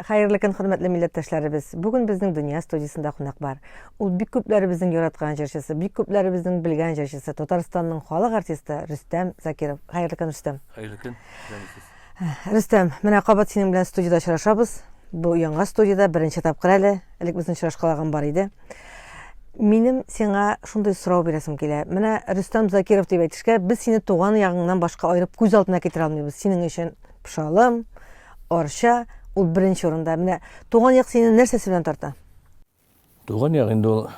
Хайырлы көн, хөрмәтле милләттәшләребез. Бүген безнең дөнья студиясында кунак бар. Ул бик күпләребезнең яраткан җырчысы, бик күпләребезнең белгән җырчысы, Татарстанның халык артисты Рөстәм Закиров. Хайырлы көн, Рөстәм. Хайырлы көн. Рөстәм, менә кабат синең белән студияда очрашабыз. Бу яңа студияда беренче тапкыр әле, элек безнең очрашкалаган бар иде. Минем сиңа шундый сорау бирәсем килә. Менә Рөстәм Закиров дип әйтишкә, без сине туган ягыңнан башка айырып күз алдына китерә алмыйбыз. Синең өчен Пшалым, Арча, ул беренче урында. Менә туган як сине нәрсәсе белән тарта? Туган як инде ул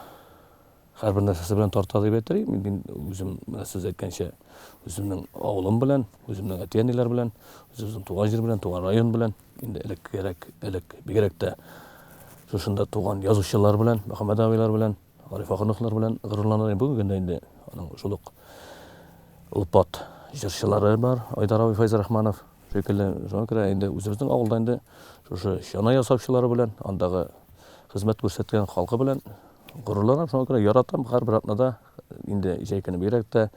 һәрбер нәрсәсе белән тарта дип әйтәм. Мин үзем сез әйткәнчә, үземнең авылым белән, үземнең әти-әниләр белән, үземнең туган җир белән, туган район белән, инде элек бигрәк тә шушында туган язучылар белән, Мөхәммәд абыйлар белән, Гариф Ахуновлар белән гырурланам. Бүген инде аның шулык улпат җырчылары бар, Айдар абый, Файз Рахманов шикелле. Шуңа күрә инде үзебезнең авылда инде шушы чана ясаучылары белән, андагы хезмәт күрсәткән халкы белән гырурланам. Шуңа күрә яратам һәрбер атнада инде җәй көне бигрәк тә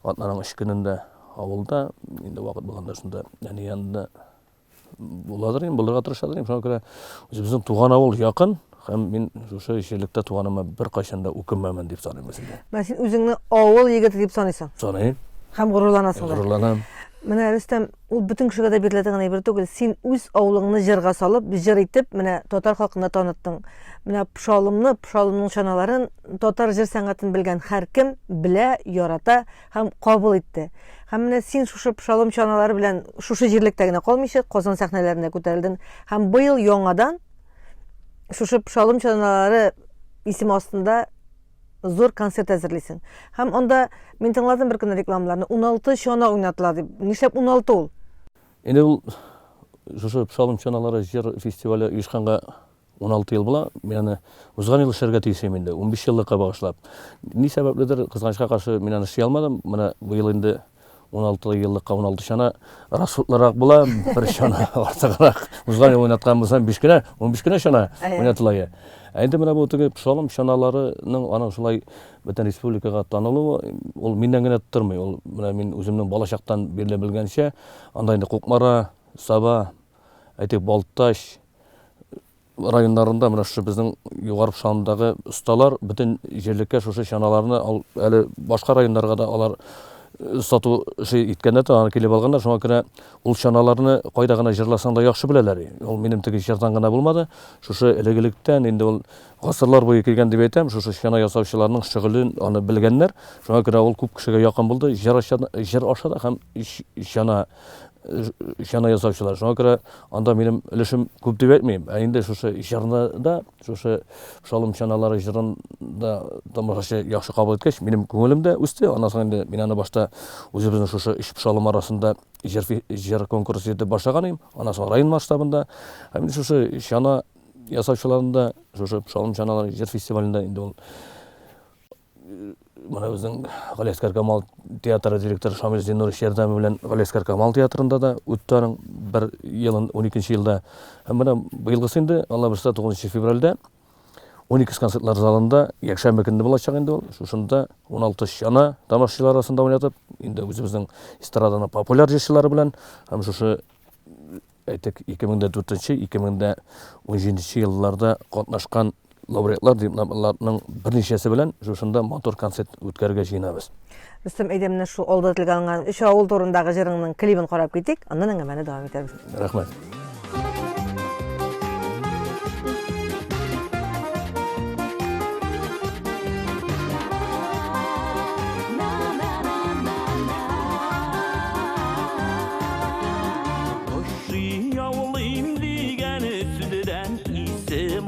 атнаның 3 көнендә авылда инде вакыт булганда шунда әни янында буладыр, булырга тырышадыр. Шуңа күрә үзебезнең туган авыл якын һәм мин шушы җирлектә туганыма бер кайчан да үкенмәмен дип саныйм үземне. Менә син үзеңне авыл егете дип саныйсың. Саныйм. Һәм гырурланасың. Гырурланам. Менә Рөстәм, ул бөтен кешегә дә бирелә әйбер түгел. Син үз авылыңны җырга салып, җыр итеп, менә татар халкына таныттың. Менә Пшалымның чаналарын, татар җыр сәнгатен белгән һәркем белә, ярата һәм кабул итте. Һәм менә син шушы Пшалым чаналары белән шушы җирлектә генә калмыйча, Казан сәхнәләренә күтәрелдең һәм быел яңадан шушы Пшалым чаналары исеме астында зур концерт әзерлисең. Һәм анда мин тыңладым бер көнне рекламаларны, 16 чана уйнатыла дип. Нишләп 16 ул? Инде ул шушы Пшалым чаналары җыр фестивале оешканга 16 ел була. Мин аны узган ел эшләргә тиешем инде, 15 еллыкка багышлап. Ни сәбәпледер, кызганычка каршы мин аны эшли алмадым. Менә быел инде 16 еллыкка 16 чана расходлырак була, бер чана артыграк. Узган ел уйнаткан булсам 5 кенә, 15 кенә чана уйнатыла. Әйдә менә бу теге Пшалым чаналарының аның шулай бөтен республикага танылуы, ул миннән генә тормый. Ул менә мин үземнең балачактан бирелә белгәнчә, анда инде Кукмара, Саба, әйтик Балташ районнарында менә шушы безнең югары Пшалымдагы осталар бөтен җирлеккә шушы чаналарны әле башка районнарга да алар сату иткәндә аны килеп алганнар. Шуңа күрә ул чаналарны кайда гына җырласаң да яхшы беләләр. Ул минем теге җырдан гына булмады. Шушы элегелектән инде ул гасырлар буе килгән дип әйтәм. Шушы чана ясаучыларның шөгылен аны белгәннәр. Шуңа күрә ул күп кешегә якын булды. Җыр аша да һәм чана ясаучылар. Шуңа күрә анда минем өлешем күп дип әйтмим. Инде шушы җырда, шушы Пшалым чаналары җырында тамашачы яхшы кабул иткәч, минем күңелем дә үсте. Аннан соң инде мин аны башта үзебезнең шушы 3 Пшалым арасында җыр конкурсы итеп башлаган идем. Аннан соң район масштабында һәм шушы чана ясаучыларында, шушы Пшалым чаналары җыр фестивалендә инде ул менә безнең Галиәскәр Камал театры директоры Шамил Зиннурович ярдәме белән Галиәскәр Камал театрында да үтте аның бер елын 12 елда. Һәм менә быелгысы инде Алла бирсә 9 февральдә 12 концертлар залында якшәмбе көнне булачак инде ул. Шушында 16 чана тамашачылар арасында уйнатып, инде үзебезнең эстраданың популяр җырчылары белән һәм шушы әйтик 2004-2017 елларда катнашкан лауреатлар дипломнарның берничәсе белән шушында мотор концерт үткәрергә җыенабыз. Рөстәм, әйдә менә шу алда телгәнгән 3 авыл турындагы җырыңның клибын карап китик, аннан әңгәмәне дәвам итәрбез. Рәхмәт.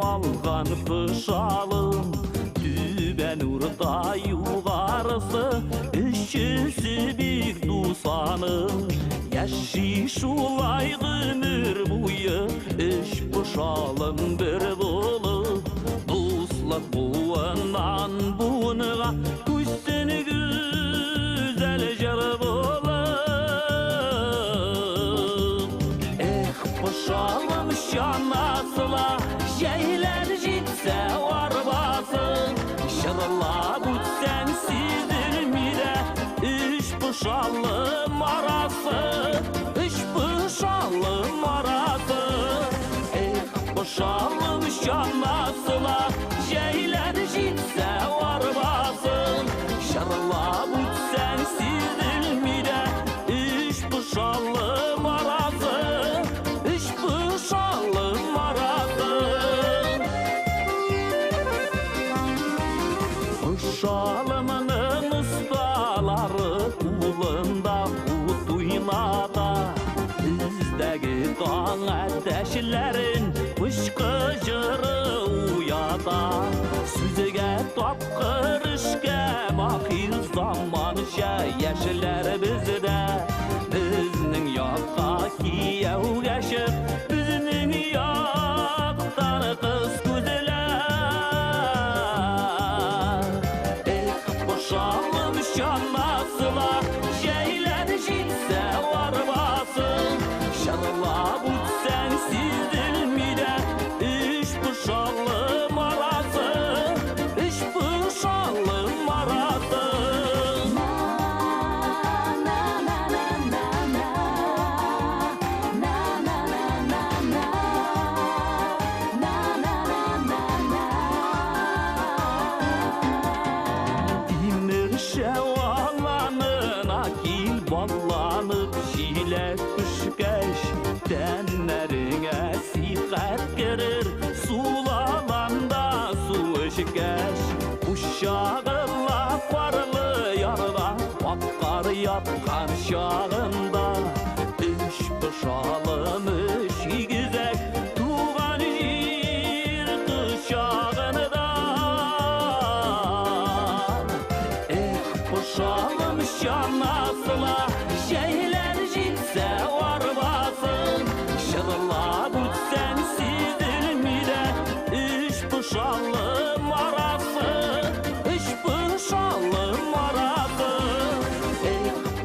Algan Pşalım tüben urda yugarısı üçüsü bir dusanım yaşı şulay ömür boyu üç Pşalım bir dolu dostluk buğunan buğunuğa küssün güzel jar bulur Pşalım şanasıla şeyler gitse varbasın Şırla bütsen sizdirmire Üç Pşalım arası Üç Pşalım arası puşalım şanlasıla Şeyler jitse varbasın Şarlap ütsen sizilmide Üç puşalım arası Üç puşalım arası Puşalımının ustaları Kulunda utuynada Bizdeki kan ateşlerin Pışkıcırı uyada Süzüge tapkır işke Mahir zaman yeşiller bizde Bizning yoqqa kiyev geçip Bizning yoqdan kız güzeler Boşalım şanlasılar Şeyler jitse varbasın Şarlap ütsen sizdilmide Üç puşalım arası Üç puşalım arası İmir şevalanın akil ballanıp Şilek püşkeş tenlerine siqat girir Sulalanda su işkeş Uşağıla varlı yarda Bakkar yatkan şağında Üç pışalım işi güzel Tuğan jir kışağında Puşalım şanlasıla Şeyler jitse varbasın Şırlap ütsen sizdilmide Üç puşalım arası Üç puşalım arası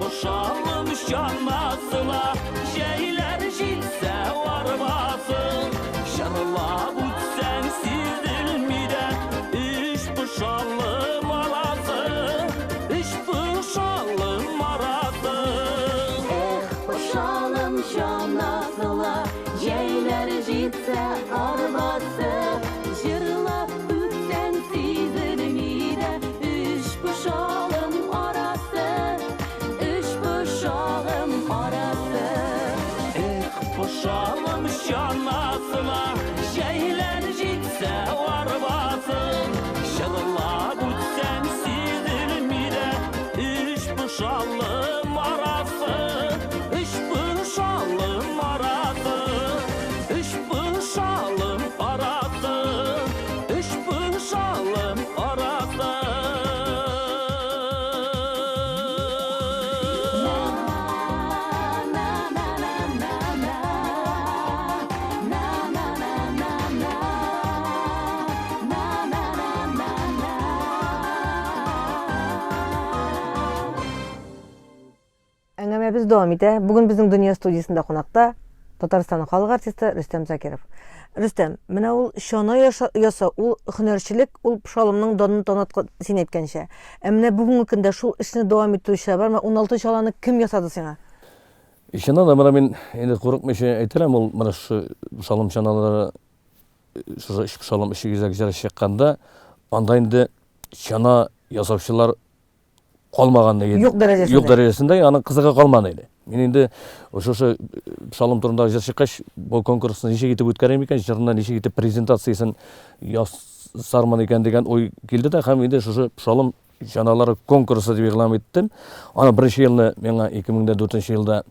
Puşalım şanlasıla Şeyler jitse varbasın Şırlap ütsen sizdilmide Üç puşalım arası Üç puşalım arası Boşalım şanlasıla Şeyler jitse arbası Jırlap ütsen sizilmide Üç boşalım arası Üç boşalım arası Boşalım şanlasıla Şeyler jitse varbasın Şırlap ütsen sizdilmide Üç puşalım arası Üç puşalım arası Üç puşalım arası Üç puşalım arası Әңгәмәбез дәвам итә. Бүген безнең дөнья студиясында кунакта Татарстанның халык артисты Рөстәм Закиров. Рөстәм, менә ул чана яса, ул һөнәрчелек, ул пышалымның данын таныткан син әйткәнчә. Ә менә бүгенге көндә шул эшне дәвам итүчеләр бармы? 16 чаланы кем ясады сиңа? Ишеннән да мен инде курыкмыйча әйтәләм, ул менә шу пышалым чаналары шу пышалым ише гизәк җыр чыкканда, анда инде чана ясаучылар калмаган иде. Юк дәрәҗәсендә. Юк дәрәҗәсендә, аны кызыга калмады иде. Мен инде ошо пышалым турында җыр чыккач, бу конкурсны ничек итеп үткәрәм икән, җырны ничек итеп презентациясын ясармын икән дигән ой килде дә, һәм инде ошо пышалым чаналары конкурсы дип игълан иттем. Аны беренче елны миңа 2004 елда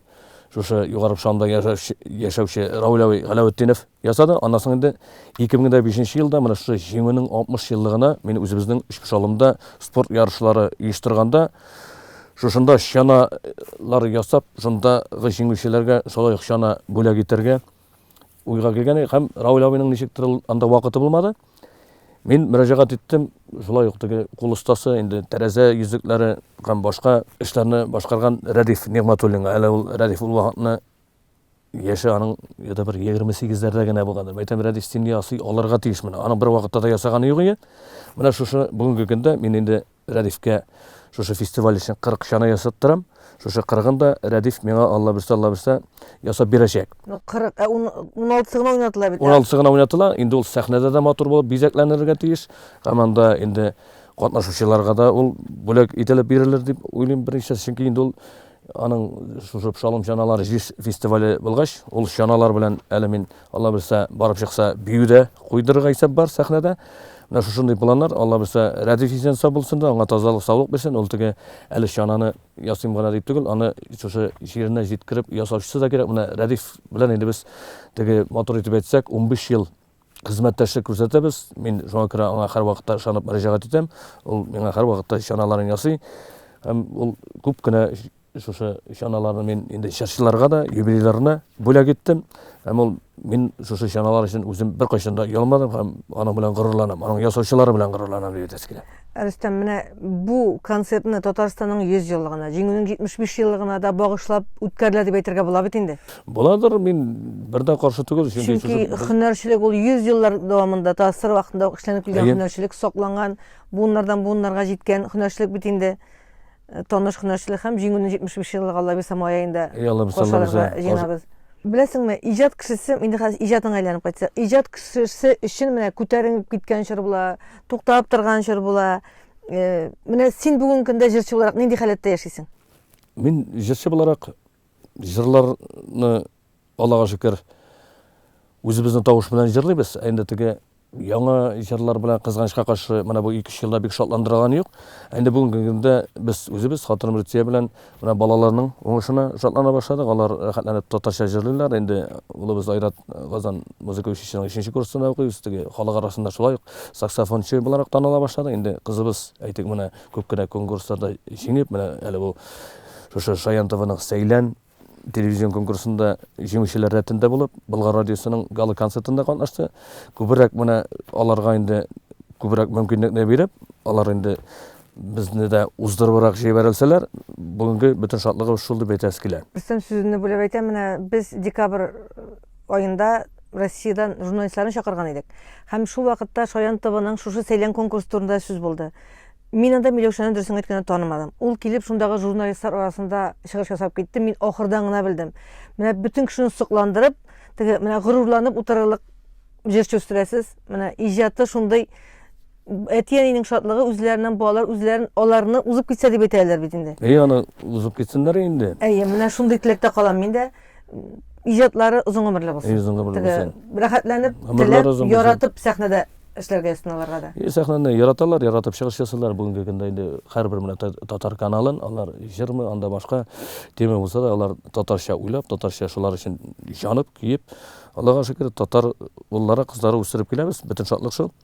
шушы югары пышалымда яшәүче Раулави Галәветдинов ясады. Аннан соң инде 2005 елда менә шу җиңүнең 60 еллыгына мин үзебезнең үч пышалымда спорт ярышлары оештырганда шушында чаналар ясап, шунда җиңүчеләргә шулай ук чана бүләк итәргә уйга килгән. Һәм Раулавиның ничектер анда вакыты булмады. Мин мөрәҗәгать иттем, шулай ук теге кул остасы, инде тәрәзә йөзекләре һәм башка эшләрне башкарган Рәдиф Нигъматуллинга. Әле ул Рәдиф ул вакытны яше аның яда бер 28ләрдә генә булгандыр. Әйтәм, Рәдиф син ясый алырга тиешмен. Аның бер вакытта да ясаганы юк иде. Менә шушы бүгенге көндә мин инде Рәдифкә шушы фестиваль өчен 40 чана ясаттырам. Шушы 40-ын да Рәдиф миңа Алла берсе ясап бирәчәк. 40 16-сыгына уйнатыла бит. 16-сыгына уйнатыла. Инде ул сәхнәдә дә матур булып бизәкләнергә тиеш. Һәм анда инде катнашучыларга да ул бүләк ителеп бирелер дип уйлыйм беренче, чөнки инде ул аның шушы Пшалым чаналары җир фестивале булгач, ул чаналар белән әле мин Алла берсе барып чыкса биюдә куйдырырга исәп бар сәхнәдә. Менә шушындый планнар, Алла берсе Рәдиф исән сау булсын да, аңа тазалык, саулык берсен. Ул теге әле чананы ясыйм гына дип түгел, аны шушы җиренә җиткереп ясаучысы да кирәк. Менә Рәдиф белән инде без теге матур итеп әйтсәк, 15 ел хезмәттәшлек күрсәтәбез. Мин шуңа күрә аңа һәр вакытта ышанып мөрәҗәгать итәм. Ул миңа һәр вакытта чаналарын ясый. Һәм ул күп кенә шушы чаналарны мин инде чыршыларга да, юбилейларына бүләк иттем. Һәм ул мин шушы чаналар өчен үзем бер кайчан да ялмадым һәм аның белән горурланам. Аның ясаучылары белән горурланам дип әйтәсе килә. Рөстәм, менә бу концертны Татарстанның 100 еллыгына, җиңүнең 75 еллыгына да багышлап үткәрелә дип әйтергә була бит инде. Буладыр, мин бердә каршы түгел, Чөнки һөнәрчелек ул 100 еллар дәвамында тасыр вакытында эшләнеп килгән һөнәрчелек сакланган, буыннардан буыннарга җиткән һөнәрчелек бит инде. Таныш һөнәрчелек һәм җиңүнең 75 еллыгы Алла бирсә аенда җыйнабыз. Беләсеңме, иҗат кешесе, инде хәзер иҗатыңа әйләнеп кайтса, иҗат кешесе өчен менә күтәренеп киткән чор була, туктап торган чор була. Менә син бүгенге көндә җырчы буларак нинди халәттә яшисең? Мин җырчы буларак җырларны Аллага шөкер үзебезнең тавыш белән җырлыйбыз. Инде теге яңа җырлар белән кызганычка каршы менә бу 2-3 елда бик шатландырган юк. Инде бүгенге көндә без үзебез хатыным Рүтия белән менә балаларның уңышына шатлана башладык. Алар рәхәтләнеп татарча җырлыйлар. Инде улыбыз Айрат Казан музыка училищесының 3-нче курсында укый. Теге халык арасында шулай ук саксофончы буларак таныла башлады. Инде кызыбыз әйтик менә күп кенә конкурсларда җиңеп, менә әле бу шушы Шаянтованың Сәйлән телевизион конкурсында җиңүчеләр рәтендә булып, Болгар радиосының гала концертында катнашты. Күбрәк менә аларга инде күбрәк мөмкинлекне биреп, алар инде безне дә уздырыбрак җибәрелсәләр, бүгенге бөтен шатлыгыбыз шул дип әйтәсе килә. Рөстәм, сүзне бүлеп әйтәм, менә без декабрь аенда Россиядән журналистларны чакырган идек. Һәм шул вакытта Шаянтованың шушы Сәйлән конкурсы турында сүз булды. Мин анда Миләүшәне дөресен әйткәндә танымадым. Ул килеп шундагы журналистлар арасында чыгыш ясап китте. Мин ахырдан гына белдем. Менә бөтен кешене сокландырып, теге менә горурланып утырырлык җырчы үстерәсез. Менә иҗаты шундый әти-әнинең шатлыгы үзләреннән балалар үзләрен аларны узып китсә дип әйтәләр бит инде. Аны узып китсеннәр инде. Менә шундый теләктә калам мин дә. Иҗатлары узын гомерле булсын. Узын гомерле булсын. Рәхәтләнеп, теләп, яратып сәхнәдә эшләргә ясыналарга да. Сәхнәне яраталар, яратып чыгыш ясыйлар. Бүгенге көндә инде һәрбер менә татар каналын, алар җырмы, анда башка тема булса да, алар татарча уйлап, татарча шулар өчен җанып, киеп, Аллага шөкер, татар уллары, кызлары үстереп киләбез. Бөтен шатлык шул.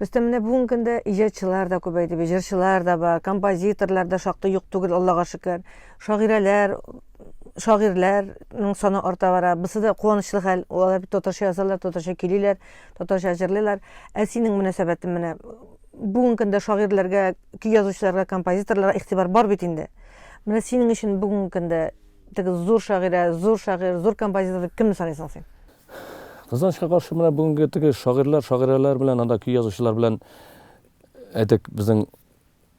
Рөстәм, менә бүгенге көндә иҗатчылар да күбәйде, җырчылар да бар, композиторлар да шактый юк түгел, Аллага шөкер. Шагыйрьләрнең саны арта бара. Бусы да куанычлы хәл. Алар бит татарча язалар, татарча көйлиләр, татарча җырлыйлар. Ә синең мөнәсәбәтең менә бүгенге көндә шагыйрьләргә, көй язучыларга, композиторларга игътибар бар бит инде. Менә синең өчен бүгенге көндә теге зур шагыйрь, зур композитор кемне саныйсың син? Кызганычка каршы менә бүгенге теге шагыйрьләр белән, анда көй язучылар белән әйтик, безнең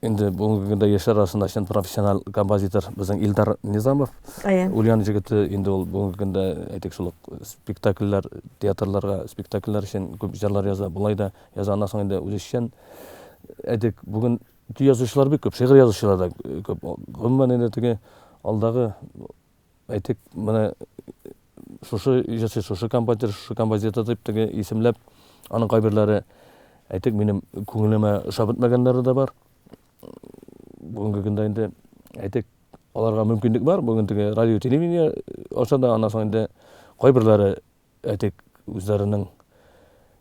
инде бүгенге көндә яшьләр арасында чын профессионал композитор безнең Илдар Низамов. Ульян җегете инде ул бүгенге көндә әйтик шул спектакльләр, театрларга спектакльләр өчен күп җырлар яза, булай да яза. Аннан соң инде үзешчән әйтик, бүген көй язучылар бик күп, шигырь язучылар да күп. Гомумән инде теге алдагы әйтик, менә шушы җырчы, шушы композитор дип теге исемләп, аның кайберләре әйтик, минем күңелемә ошап бетмәгәннәре дә бар. Бүгенге көндә инде әйтик, аларга мөмкинлек бар. Бүген теге радио, телевидение аша да, аннан соң инде кайберләре әйтик, үзләренең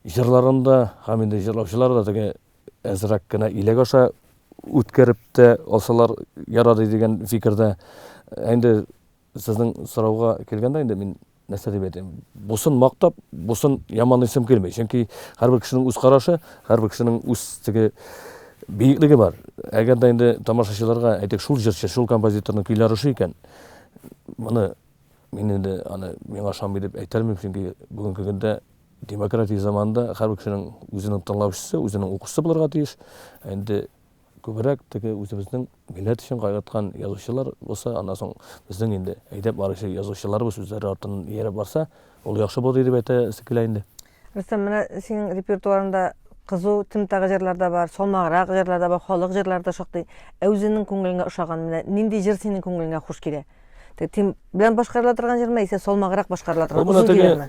җырларында һәм инде җырлаучылар да теге әзрәк кенә иләк аша үткәреп тә алсалар ярады дигән фикердә. Инде сезнең сорауга килгәндә инде мин нәрсә дип әйтәм? Бусын мактап, бусын яман исем килмәй. Чөнки һәрбер кешенең үз карашы, һәрбер кешенең үз теге бийеклеге бар. Әгәр дә инде тамашачыларга әйтик, шул җырчы, шул композиторның көйләре шу икән, моны мин инде аны миңа ышанмый дип әйтә алмыйм, чөнки бүгенге көндә демократия заманында һәрбер кешенең үзенең тыңлаучысы, үзенең укучысы булырга тиеш. Инде күбрәк теге үзебезнең милләт өчен кайгырткан язучылар булса, аннан соң безнең инде әйдәп баручы язучыларыбыз үзләре артыннан ияреп барса, ул яхшы булыр дип әйтәсе килә инде. Рөстәм, менә синең репертуарында кызу тимтагы җырлар да бар, салмаграк җырлар да бар, халык җырлары да шактый. Ә үзенең күңелеңә ошаган, менә нинди җыр синең күңелеңә хуш килә? Тим белән башкарыла торган җырмы, исә салмаграк башкарыла торган узын киләме?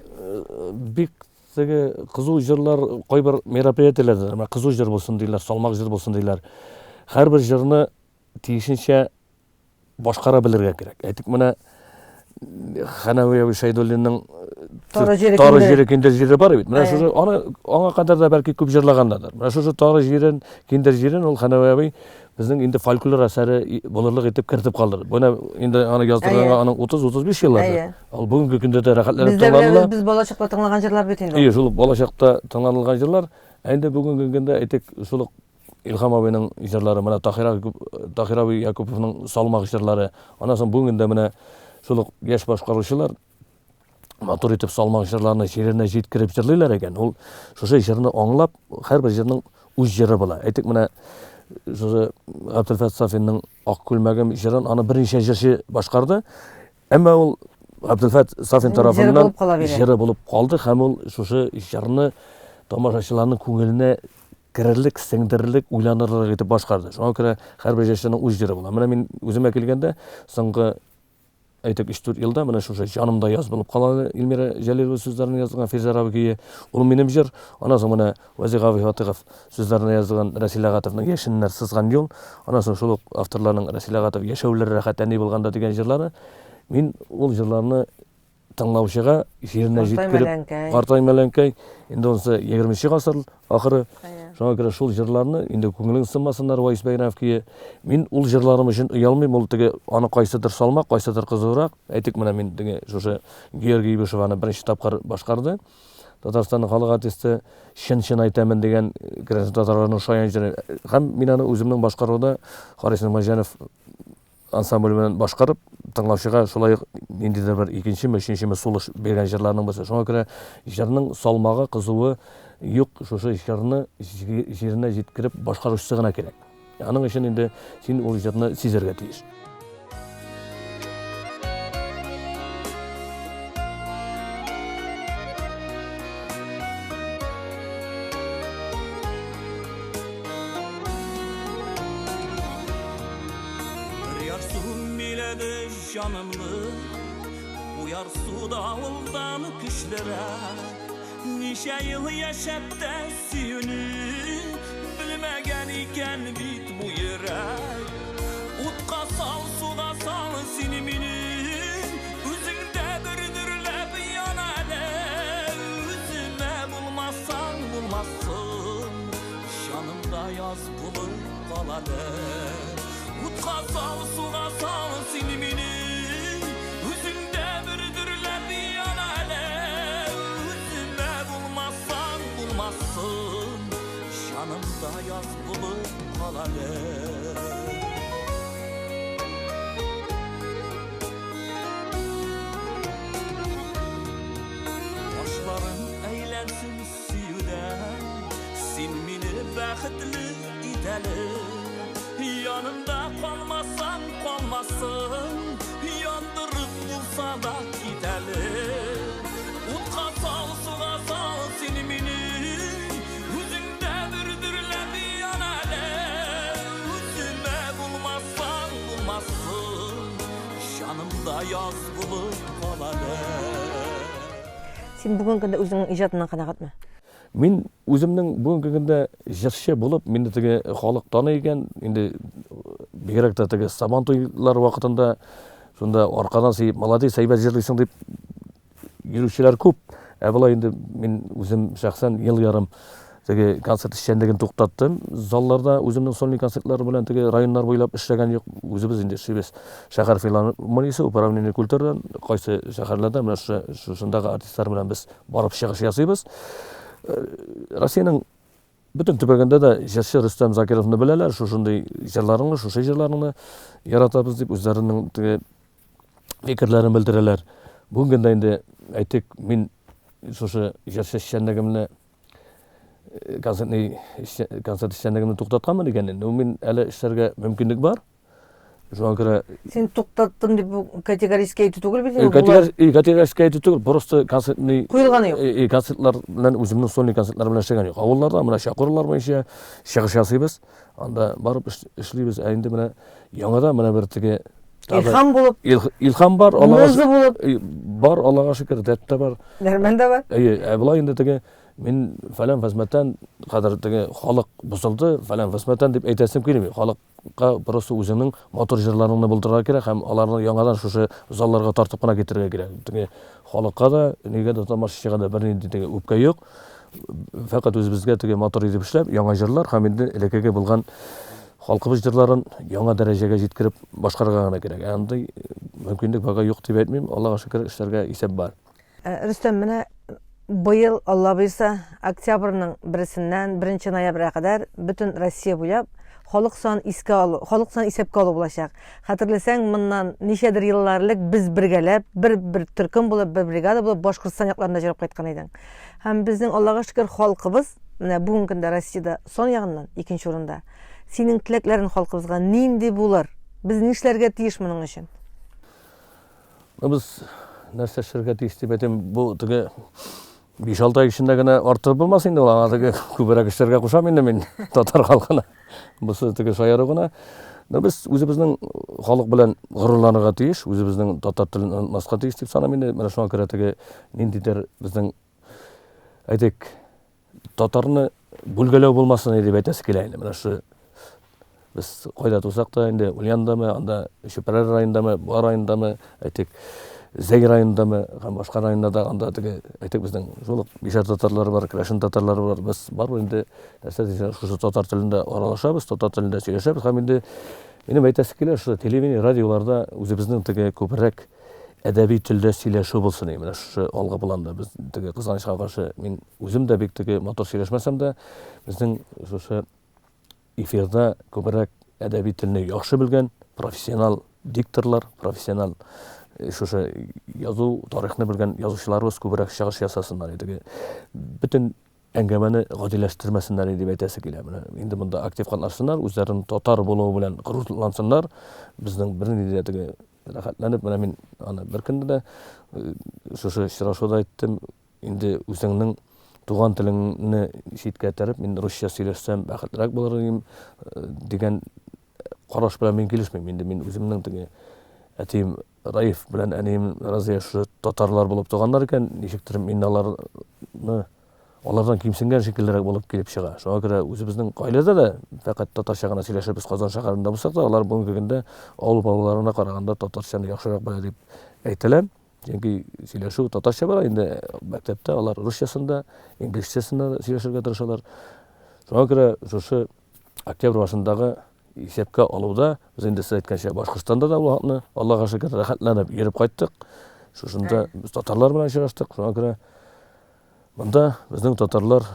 Бик теге кызу җырлар кайбер мероприятиеләрдә, менә кызу җыр булсын диләр, салмак җыр булсын диләр. Һәрбер җырны тиешенчә башкара белергә кирәк. Әйтик, менә Ханавия Шәйдуллинның Тары җире киндер җире бар бит. Менә шушы аңа кадәр да бәлки күп җырлагандыр. Менә шушы Тары җирен, киндер җирен ул Ханавия безнең инде фольклор әсәре булырлык итеп кертеп калдырды. Буна инде аны яздырганга аның 30-35 еллар. Ал бүгенге көндә дә рәхәтләнеп тыңланыла. Без балачакта тыңлаган җырлар бит инде. Шул балачакта тыңланылган җырлар. Инде бүгенге көндә әйтик, шул Илһам абыйның җырлары, менә Тахир Якуповның салмак җырлары. Аннан соң бүгенгә менә шул яшь башкаручылар матур итеп салмак җырларны җиренә җиткереп җырлыйлар икән. Ул шушы җырны аңлап, һәрбер җырның үз җыры була. Әйтик, менә шушы Абделфат Сафинның Ак күлмәгем җырын аны берничә җырчы башкарды. Әмма ул Абделфат Сафин тарафыннан җыры булып калды һәм ул шушы җырны тамашачыларның күңеленә керерлек, сеңдерерлек, уйланырлык итеп башкарды. Шуңа күрә һәрбер җырчының үз җыры була. Менә мин үземә килгәндә, соңгы әйтек 3-4 елда менә шушы жанымда яз булып калды. Илмира Җәлилова сүзләрен язган Фирза Рабикия, ул минем җыр. Аннан соң менә Вазига Фатыйгов сүзләрен язган Расил Агатовның Яшеннәр сызган юл. Аннан соң шул авторларның Расил Агатов Яшәүләр рәхәтләни булганда дигән җырлары. Мин ул җырларны тыңлаучыга җиренә җиткереп, Картай Мәләнкәй, инде онысы 20 гасыр ахыры. Шуңа күрә шул җырларны инде күңелең сынмасыннар Вайс Бәйрәмовкә. Мин ул җырларым өчен оялмыйм, ул теге аны кайсыдыр салмак, кайсыдыр кызыграк. Әйтик, менә мин теге шушы Георгий Ибишеваны беренче тапкыр башкарды. Татарстанның халык артисты Шын әйтәмен дигән татарларның шаян җыры. Һәм мин аны үземнең башкаруда Харис Нурмаҗанов ансамбль белән башкарып, тыңлаучыга шулай ниндидер бер икенчеме, өченчеме сулыш биргән җырларның берсе. Шуңа күрә җырның салмагы, кызуы юк, шушы җырны җиренә җиткереп башкаручысы гына кирәк. Аның өчен инде син ул җырны сизергә тиеш. Uyarsın biledi canımlı, uyar su davuldan küşlere. Nice yıl yaşap da suyunu, bilmegen iken bit bu yürek. Utka sal, suda sal sinimini, üzünde bürdürlep yanale. Üzüme bulmazsan bulmazsın, canımda yaz bulup kalale. Utka sal, suda sal sinimini, üzünde bürdürlep yanale. Üzüme bulmazsan bulmazsın, canımda yaz bulup kalale. Taşların eğlensin suyudan, sinmini bəxtli idelim. Yanımda kalmazsan kalmazsın, yandırıp bulsa da gidelim. Utka sal, suğa sal sinimini, üzünde bürdürlep yanale. Üzüme bulmazsan bulmazsın, canımda yaz bulup kalale. Син бүгенге көндә үзеңнең иҗатыңнан канәгатьме? Мин үземнең бүгенге көндә җырчы булып, мине теге халык таный икән, инде бигрәк тә теге Сабантуйлар вакытында шунда аркадан сыйып, молодец, әйбәт җырлыйсың дип йөрүчеләр күп. Ә булай инде мин үзем шәхсән ел ярым теге концерт эшчәнлеген туктаттым. Залларда үземнең сольный концертлары белән теге районнар буйлап эшләгән юк. Үзебез инде эшлибез. Шәһәр филармониясе, управление культурадан, кайсы шәһәрләрдә менә шундагы артистлар белән без барып чыгыш ясыйбыз. Россиянең бөтен төбәгендә дә җырчы Рөстәм Закировны беләләр, шушындый җырларны, шушы җырларны яратабыз дип үзләренең теге фикерләрен белдерәләр. Бүген инде әйтик, мин шушы җырчы эшчәнлегемне концерт эшчәнлегемне туктатканмын икән. Мин әле эшләргә мөмкинлек бар. Шуңа күрә Син туктаттым дип бу категорически әйтү түгел бит? Категорически әйтү түгел, просто концертный Куелганы юк. концертлар белән үземнең сольный концертлар белән эшләгән юк. Авылларда менә чакырулар буенча чыгыш ясыйбыз. Анда барып эшлибез. Инде менә яңадан менә бер теге Илһам булып, илһам бар, музы булып, бар, Аллага шөкер, дәрт тә бар. дәрмән дә бар. Булай инде теге мин фәлән хезмәттән кадәр теге халык бузылды, фәлән хезмәттән дип әйтәсем килми. Халыкка просто үзенең матур җырларны булдырырга кирәк һәм аларны яңадан шушы залларга тартып кына китергә кирәк. Теге халыкка да, нигә дә тамашачыга да бернинди теге үпкә юк. Фәкать үзебезгә теге матур итеп эшләп, яңа җырлар һәм инде элеккегә булган халкыбыз җырларын яңа дәрәҗәгә җиткереп башкарырга гына кирәк. Андый мөмкинлек бага юк дип әйтмим. Аллага шөкер, эшләргә исәп бар. Рөстәм, менә быел, Алла буйса, октябрьнең 1-сеннән 1 ноябрьгә кадәр бөтен Россия буйлап халык сан исәпкә алу булачак. Хәтерләсәң, моннан ничәдер елларлык без бергәләп, бер төркем булып, бер бригада булып Башкортстан якларында җырлап кайткан идең. Һәм безнең, Аллага шөкер, халкыбыз менә бүгенге көндә Россиядә сон ягыннан 2нче урында. Синең теләкләрен халкыбызга нинди булыр? Без нишләргә тиеш моның өчен? Без нәрсә эшләргә тиеш дип әйтәм, бу теге 5-6 ай эчендә генә артып булмас инде, ул теге күбрәк эшләргә кушам инде мин татар халкына. Бусы теге шаяру гына. Biz үзебезнең халык белән горурланырга тиеш, үзебезнең татар телен онытмаска тиеш дип саныйм инде. Менә шуңа күрә теге ниндидер безнең әйтик татарны бүлгәләү булмасын дип әйтәсе килә инде. Менә шу без кайда турсак та инде Ульяндамы, анда Шөпәрәр районындамы, Буа районындамы, әйтик Зәй районындамы, һәм башка районнарда анда теге әйтик безнең шул бишәр татарлары бар, Крашин татарлары бар. Без бар инде нәрсә дисәң шушы татар телендә аралашабыз, татар телендә сөйләшәбез һәм инде минем әйтәсе килә шу телевидение, радиоларда үзебезнең теге күбрәк әдәби телдә сөйләшү булсын дип. Менә шу алгы планда без теге кызганычка каршы мин үзем дә бик теге мотор сөйләшмәсәм дә безнең шушы эфирда күбрәк әдәби телне яхшы белгән профессионал дикторлар, профессионал шушы язу тарихны белгән язучыларыбыз күбрәк чыгыш ясасыннар иде. Бөтен әңгәмәне гадиләштермәсеннәр дип әйтәсе килә. Менә инде монда актив катнашсыннар, үзләрен татар булуы белән горурлансыннар. Безнең бернинди дә теге рәхәтләнеп, менә мин аны бер көндә дә шушы очрашуда әйттем, инде үзеңнең туган телеңне читкә этәреп, мин русча сөйләшсәм бәхетлерәк булырмын дигән караш белән мин килешмим. Инде мин үземнең теге әтием Раиф белән әнием Разия шу татарлар булып туганнар икән, ничектер мин алардан кимсенгән шикеллерәк булып килеп чыга. Шуңа күрә үзебезнең гаиләдә дә фәкать татарча гына сөйләшәбез Казан шәһәрендә булсак та, алар бүгенге көндә авыл балаларына караганда татарчаны яхшырак белә дип әйтәләр. Чөнки сөйләшү татарча бара, инде мәктәптә алар русчасында, инглизчәсендә сөйләшергә тырышалар. Шуңа күрә шушы октябрь башындагы исәпкә алуда без инде сез әйткәнчә Башкортстанда да вакытны Аллаһка шөкер рәхәтләнеп йөреп кайттык. Шушында без татарлар белән очраштык. Шуңа күрә монда безнең татарлар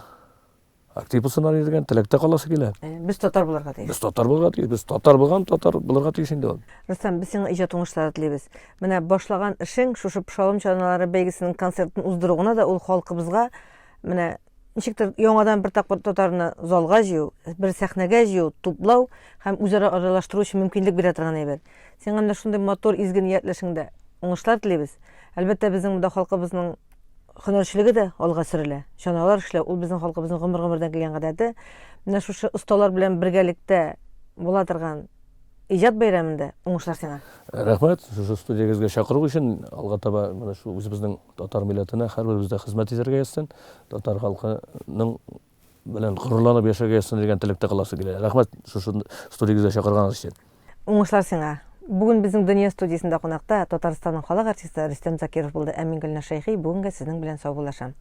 актив булсыннар дигән теләктә каласы килә. Без татар булырга тиеш. Без татар булырга тиеш, без татар булган татар булырга тиеш инде ул. Рөстәм, без сиңа иҗат уңышлары телибез. Менә башлаган эшең шушы Пшалым чаналары бәйгесенең концертын уздыруына да ул халкыбызга менә ничектер яңадан бер тапкыр татарны залга җыю, бер сәхнәгә җыю, туплау һәм үзара аралаштыру өчен мөмкинлек бирә торган әйбер. Сиңа менә шундый мотор изге ниятләшеңдә уңышлар телибез. Әлбәттә безнең монда халкыбызның һөнәрчелеге дә алга сөрелә. Чаналар эшләү ул безнең халкыбызның гомер-гомердән килгән гадәте. Менә шушы осталар белән бергәлектә була торган иҗат бәйрәмендә уңышлар сиңа. Рәхмәт, шушы студиягызга чакыру өчен алга таба менә шу үзебезнең татар милләтенә һәрберебездә хезмәт итәргә язсын, татар халкының белән горурланып яшәргә язсын дигән теләктә каласы килә. Рәхмәт шушы студиягызга чакырганыгыз өчен. Уңышлар сиңа. Бүген безнең Дөнья студиясендә кунакта Татарстанның халык артисты Рөстәм Закиров булды. Ә мин Гөлнар Шәйхи бүгенгә сезнең белән саубуллашам.